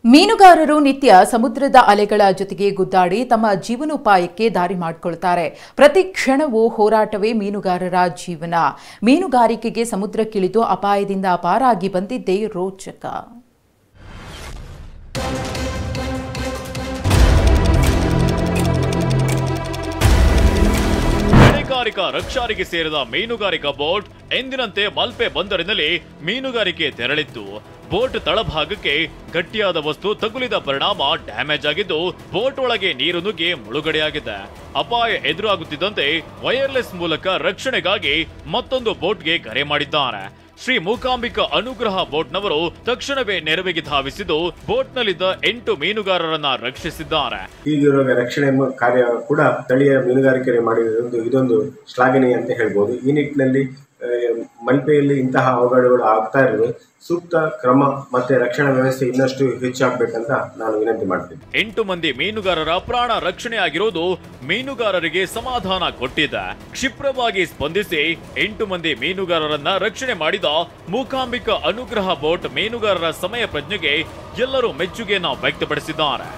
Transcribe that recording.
ಮೀನುಗಾರರು ನಿತ್ಯ ಸಮುದ್ರದ ಅಲೆಗಳ ಜೊತೆಗೆ ಗುದ್ದಾಡಿ ತಮ್ಮ ಜೀವನೋಪಾಯಕ್ಕೆ ದಾರಿ ಮಾಡಿಕೊಳ್ಳುತ್ತಾರೆ. ಪ್ರತಿ ಕ್ಷಣವೂ ಹೋರಾಟವೇ ಮೀನುಗಾರರ ಜೀವನ. ಮೀನುಗಾರಿಕೆಗೆ ಸಮುದ್ರಕ್ಕಿಳಿದು ಅಪಾಯದಿಂದ ಪಾರಾಗಿ ಬಂದಿದ್ದೇ ರೋಚಕ. ಮೀನುಗಾರಿಕಾ ರಕ್ಷಾರಿಗೆ ಸೇರಿದ ಮೀನುಗಾರಿಕಾ ಬೋಟ್ ಎಂದಿನಂತೆ ಮಲ್ಪೆ ಬಂದರಿನಲ್ಲಿ ಮೀನುಗಾರಿಕೆ ತೆರಳಿತ್ತು. ಬೋಟ್ ತಳಭಾಗಕ್ಕೆ ಗಟ್ಟಿಯಾದ ವಸ್ತು ತಗುಲಿದ ಪರಿಣಾಮ ಡ್ಯಾಮೇಜ್ ಆಗಿದ್ದು ಬೋಟ್ ಒಳಗೆ ನೀರು ನುಗ್ಗಿ ಮುಳುಗಡೆಯಾಗಿದೆ. ಅಪಾಯ ಎದುರಾಗುತ್ತಿದ್ದಂತೆ ವೈರ್ಲೆಸ್ ಮೂಲಕ ರಕ್ಷಣೆಗಾಗಿ ಮತ್ತೊಂದು ಬೋಟ್ಗೆ ಕರೆ ಮಾಡಿದ್ದಾರೆ. ಶ್ರೀ ಮೂಕಾಂಬಿಕಾ ಅನುಗ್ರಹ ಬೋಟ್ನವರು ತಕ್ಷಣವೇ ನೆರವಿಗೆ ಧಾವಿಸಿದ್ದು ಬೋಟ್ನಲ್ಲಿದ್ದ 8 ಮೀನುಗಾರರನ್ನ ರಕ್ಷಿಸಿದ್ದಾರೆ. ಈಗಿರುವ ರಕ್ಷಣೆ ಕಾರ್ಯ ಕೂಡ ಸ್ಥಳೀಯ ಮೀನುಗಾರಿಕೆ ಮಾಡಿರುವುದು ಇದೊಂದು ಶ್ಲಾಘನೀಯ ಅಂತ ಹೇಳ್ಬೋದು. ಈ ನಿಟ್ಟಿನಲ್ಲಿ ಮಲ್ಪೆಯಲ್ಲಿ ಇಂತಹ ಅವಘಡಗಳು ಆಗ್ತಾ ಇರುವುದು ಸೂಕ್ತ ಕ್ರಮ ಮತ್ತೆ ರಕ್ಷಣಾ ವ್ಯವಸ್ಥೆ ಇನ್ನಷ್ಟು ಹೆಚ್ಚಾಗಬೇಕಂತ ನಾನು ವಿನಂತಿ ಮಾಡ್ತೀನಿ. 8 ಮಂದಿ ಮೀನುಗಾರರ ಪ್ರಾಣ ರಕ್ಷಣೆ ಆಗಿರೋದು ಮೀನುಗಾರರಿಗೆ ಸಮಾಧಾನ ಕೊಟ್ಟಿದೆ. ಕ್ಷಿಪ್ರವಾಗಿ ಸ್ಪಂದಿಸಿ 8 ಮಂದಿ ಮೀನುಗಾರರನ್ನ ರಕ್ಷಣೆ ಮಾಡಿದ ಮೂಕಾಂಬಿಕಾ ಅನುಗ್ರಹ ಬೋಟ್ ಮೀನುಗಾರರ ಸಮಯ ಪ್ರಜ್ಞೆಗೆ ಎಲ್ಲರೂ ಮೆಚ್ಚುಗೆಯನ್ನು ವ್ಯಕ್ತಪಡಿಸಿದ್ದಾರೆ.